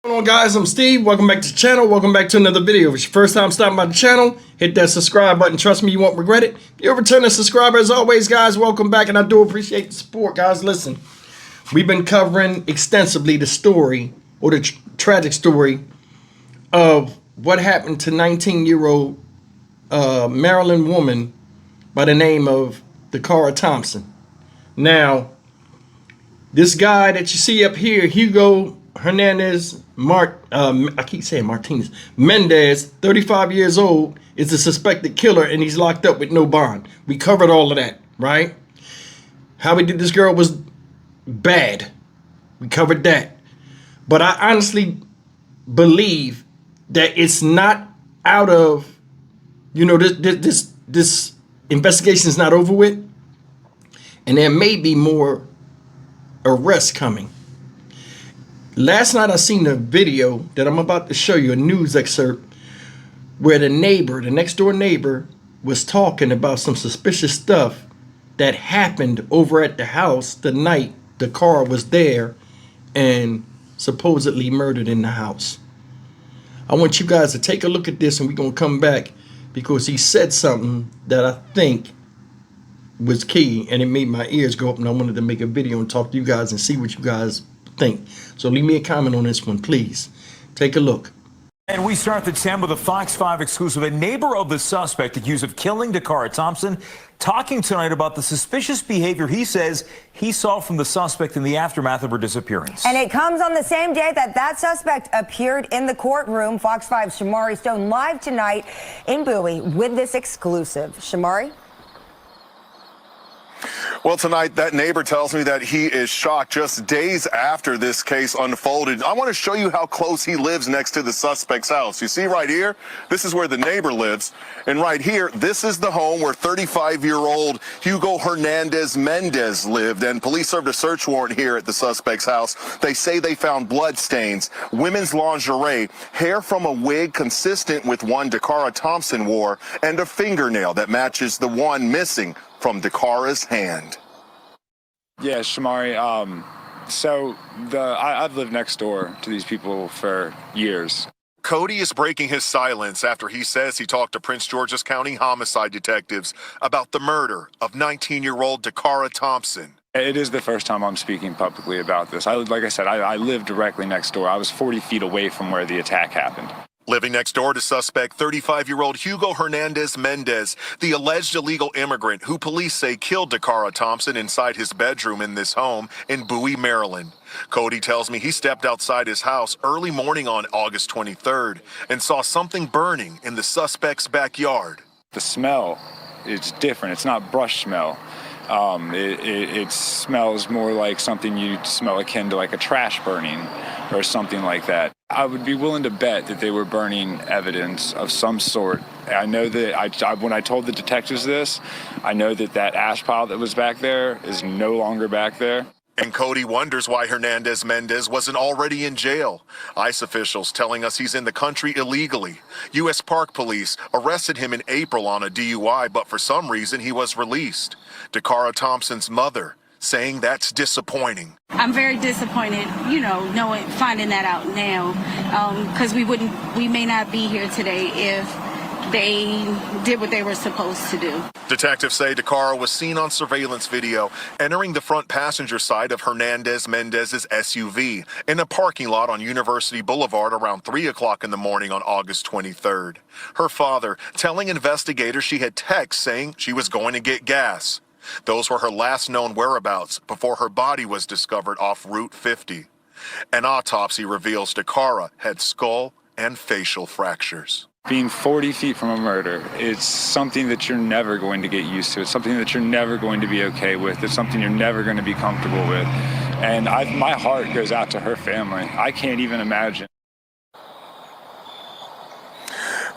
What's going on, guys? I'm Steve. Welcome back to the channel. Welcome back to another video. If it's your first time stopping by the channel, hit that subscribe button. Trust me, you won't regret it. If you're a returning subscriber, as always, guys, welcome back, and I do appreciate the support, guys. Listen, we've been covering extensively the story, or the tragic story, of what happened to 19-year-old Maryland woman by the name of Dacara Thompson. Now, this guy that you see up here, Mendez, 35 years old, is the suspected killer, and he's locked up with no bond. We covered all of that, right? How we did this girl was bad. We covered that. But I honestly believe that it's not out of, this investigation is not over with, and there may be more arrests coming. Last night I seen a video that I'm about to show you, a news excerpt, where the next door neighbor, was talking about some suspicious stuff that happened over at the house the night the car was there and supposedly murdered in the house. I want you guys to take a look at this, and we're going to come back, because he said something that I think was key, and it made my ears go up, and I wanted to make a video and talk to you guys and see what you guys think. So leave me a comment on this one, please. Take a look. And we start the 10 with a Fox 5 exclusive. A neighbor of the suspect accused of killing Dacara Thompson talking tonight about the suspicious behavior he says he saw from the suspect in the aftermath of her disappearance. And it comes on the same day that suspect appeared in the courtroom. Fox 5's Shamari Stone live tonight in Bowie with this exclusive. Shamari? Well, tonight, that neighbor tells me that he is shocked just days after this case unfolded. I want to show you how close he lives next to the suspect's house. You see right here, this is where the neighbor lives. And right here, this is the home where 35-year-old HugoHernandez-Mendez lived. And police served a search warrant here at the suspect's house. They say they found blood stains, women's lingerie, hair from a wig consistent with one Dacara Thompson wore, and a fingernail that matches the one missing from Dacara's hand. Yeah, Shamari, I've lived next door to these people for years. Cody is breaking his silence after he says he talked to Prince George's County homicide detectives about the murder of 19-year-old Dacara Thompson. It is the first time I'm speaking publicly about this. Like I said, I live directly next door. I was 40 feet away from where the attack happened. Living next door to suspect 35-year-old HugoHernandez-Mendez, the alleged illegal immigrant who police say killed Dacara Thompson inside his bedroom in this home in Bowie, Maryland. Cody tells me he stepped outside his house early morning on August 23rd and saw something burning in the suspect's backyard. The smell is different. It's not brush smell. It smells more like something you'd smell akin to like a trash burning or something like that. I would be willing to bet that they were burning evidence of some sort. I know that when I told the detectives this, I know that ash pile that was back there is no longer back there. And Cody wonders why Hernandez-Mendez wasn't already in jail. ICE officials telling us he's in the country illegally. U.S. Park Police arrested him in April on a DUI, but for some reason he was released. Dacara Thompson's mother saying that's disappointing. I'm very disappointed, finding that out now, because we may not be here today if they did what they were supposed to do. Detectives say Dacara was seen on surveillance video entering the front passenger side of Hernandez-Mendez's SUV in a parking lot on University Boulevard around 3 o'clock in the morning on August 23rd. Her father telling investigators she had texts saying she was going to get gas. Those were her last known whereabouts before her body was discovered off Route 50. An autopsy reveals Dacara had skull and facial fractures. Being 40 feet from a murder, it's something that you're never going to get used to. It's something that you're never going to be okay with. It's something you're never going to be comfortable with. And my heart goes out to her family. I can't even imagine.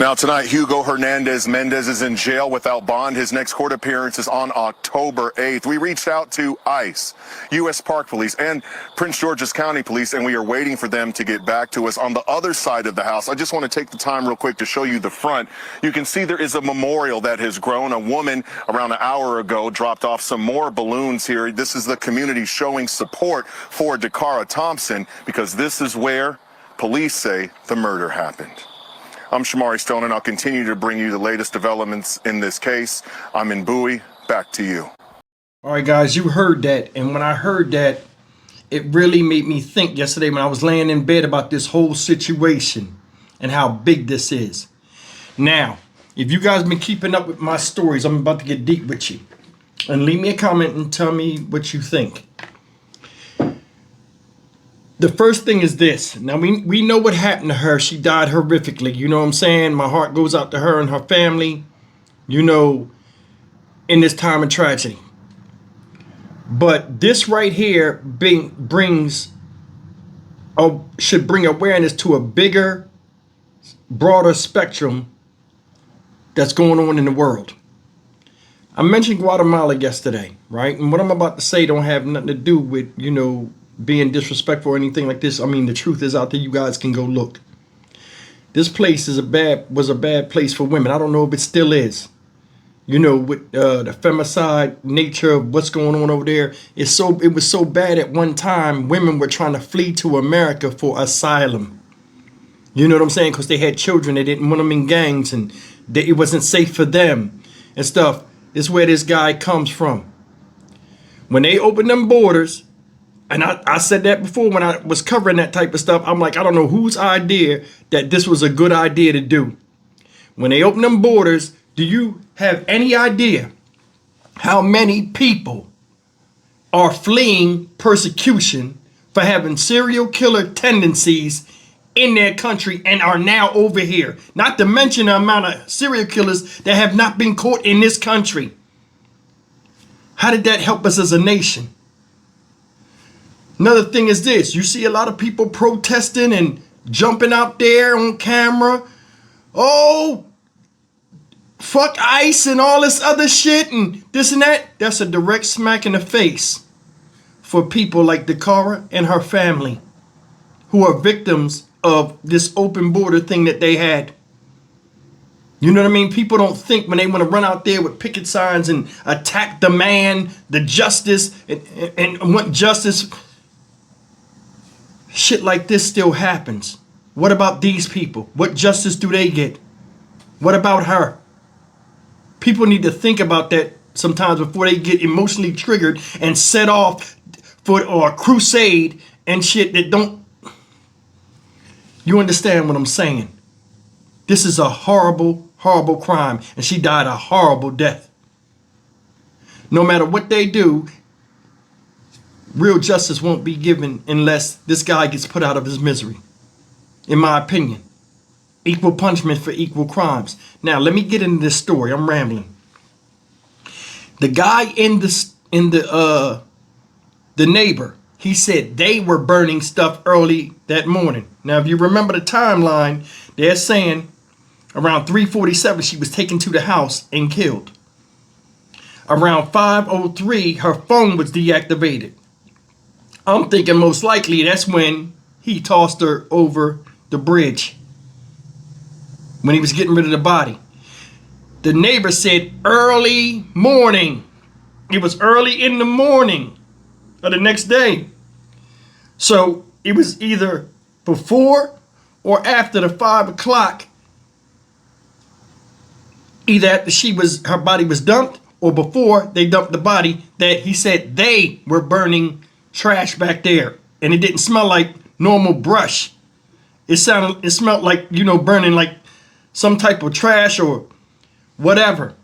Now tonight, HugoHernandez-Mendez is in jail without bond. His next court appearance is on October 8th. We reached out to ICE, U.S. Park Police, and Prince George's County Police, and we are waiting for them to get back to us. On the other side of the house, I just want to take the time real quick to show you the front. You can see there is a memorial that has grown. A woman around an hour ago dropped off some more balloons here. This is the community showing support for Dacara Thompson, because this is where police say the murder happened. I'm Shamari Stone, and I'll continue to bring you the latest developments in this case. I'm in Bowie. Back to you. All right, guys, you heard that. And when I heard that, it really made me think yesterday when I was laying in bed about this whole situation and how big this is. Now, if you guys been keeping up with my stories, I'm about to get deep with you. And leave me a comment and tell me what you think. The first thing is this. Now, we know what happened to her. She died horrifically. You know what I'm saying? My heart goes out to her and her family, you know, in this time of tragedy. But this right here should bring awareness to a bigger, broader spectrum that's going on in the world. I mentioned Guatemala yesterday, right? And what I'm about to say don't have nothing to do with, you know, being disrespectful or anything like this. I mean, the truth is out there. You guys can go look. This place was a bad place for women. I don't know if it still is. You know, with the femicide nature of what's going on over there, it was so bad at one time. Women were trying to flee to America for asylum. You know what I'm saying? Because they had children. They didn't want them in gangs, and it wasn't safe for them and stuff. This is where this guy comes from. When they opened them borders, and I said that before when I was covering that type of stuff, I'm like, I don't know whose idea that this was a good idea to do. When they opened them borders, do you have any idea how many people are fleeing persecution for having serial killer tendencies in their country and are now over here? Not to mention the amount of serial killers that have not been caught in this country. How did that help us as a nation? Another thing is this. You see a lot of people protesting and jumping out there on camera. Oh, fuck ICE and all this other shit and this and that. That's a direct smack in the face for people like Dacara and her family who are victims of this open border thing that they had. You know what I mean? People don't think when they want to run out there with picket signs and attack the man, the justice, and want justice. Shit like this still happens. What about these people? What justice do they get? What about her? People need to think about that sometimes before they get emotionally triggered and set off for a crusade and shit that don't. You understand what I'm saying? This is a horrible, horrible crime, and she died a horrible death. No matter what they do, real justice won't be given unless this guy gets put out of his misery, in my opinion. Equal punishment for equal crimes. Now, let me get into this story. I'm rambling. The guy in the neighbor, he said they were burning stuff early that morning. Now, if you remember the timeline, they're saying around 3:47 she was taken to the house and killed. Around 5:03 her phone was deactivated. I'm thinking most likely that's when he tossed her over the bridge when he was getting rid of the body. The neighbor said early morning. It was early in the morning of the next day. So it was either before or after the 5 o'clock. Either after her body was dumped or before they dumped the body, that he said they were burning trash back there. And it didn't smell like normal brush. It smelled like, you know, burning like some type of trash or whatever.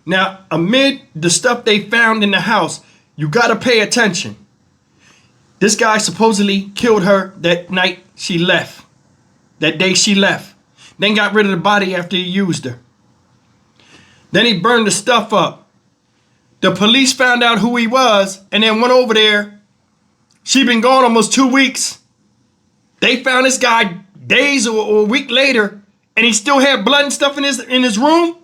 Now, amid the stuff they found in the house, you got to pay attention. This guy supposedly killed her that night she left. That day she left. Then got rid of the body after he used her. Then he burned the stuff up. The police found out who he was and then went over there. She'd been gone almost 2 weeks. They found this guy days or a week later, and he still had blood and stuff in his room.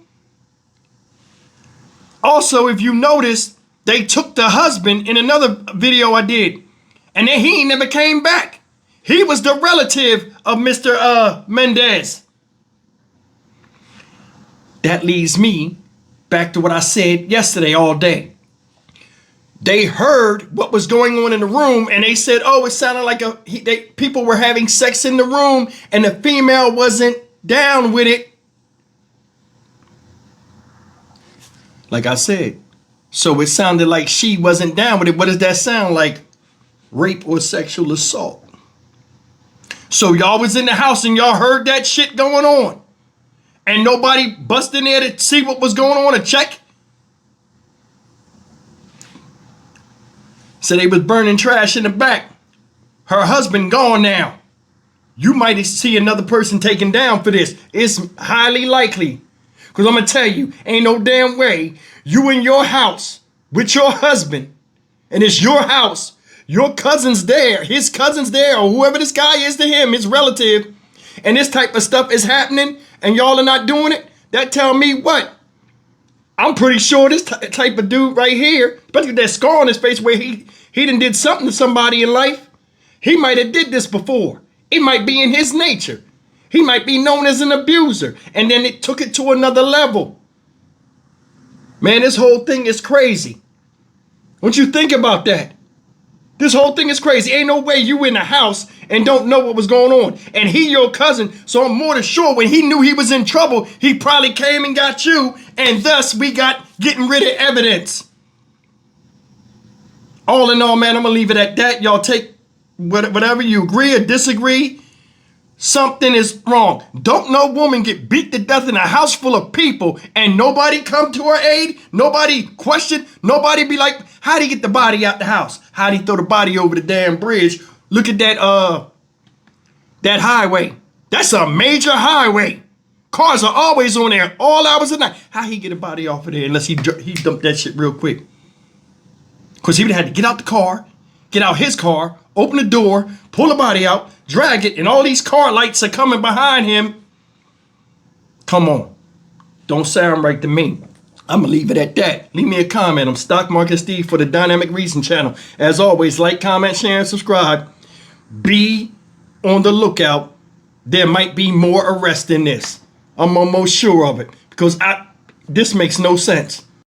Also, if you notice, they took the husband in another video I did, and then he never came back. He was the relative of Mr. Mendez. That leads me back to what I said yesterday all day. They heard what was going on in the room, and they said, "Oh, it sounded like people were having sex in the room, and the female wasn't down with it." Like I said, so it sounded like she wasn't down with it. What does that sound like? Rape or sexual assault. So y'all was in the house and y'all heard that shit going on, and nobody busted in there to see what was going on and check. So they was burning trash in the back. Her husband gone now. You might see another person taken down for this. It's highly likely. Because I'm going to tell you, ain't no damn way you in your house with your husband, and it's your house, your cousin's there, his cousin's there, or whoever this guy is to him, his relative, and this type of stuff is happening, and y'all are not doing it. That tell me what? I'm pretty sure this type of dude right here, especially with that scar on his face where he done did something to somebody in life, he might have did this before. It might be in his nature. He might be known as an abuser, and then it took it to another level. Man, this whole thing is crazy. Don't you think about that? This whole thing is crazy. Ain't no way you in the house and don't know what was going on. And he your cousin, so I'm more than sure when he knew he was in trouble, he probably came and got you, and thus we got getting rid of evidence. All in all, man, I'm going to leave it at that. Y'all take whatever you agree or disagree. Something is wrong. Don't no woman get beat to death in a house full of people and nobody come to her aid? Nobody question? Nobody be like, how'd he get the body out the house? How'd he throw the body over the damn bridge? Look at that highway. That's a major highway. Cars are always on there all hours of the night. How he get a body off of there unless he dumped that shit real quick? Because he would have had to get out the car, get out his car, open the door, pull the body out, drag it, and all these car lights are coming behind him. Come on. Don't sound right to me. I'm going to leave it at that. Leave me a comment. I'm Stock Market Steve for the Dynamic Reason channel. As always, like, comment, share, and subscribe. Be on the lookout. There might be more arrests than this. I'm almost sure of it because this makes no sense.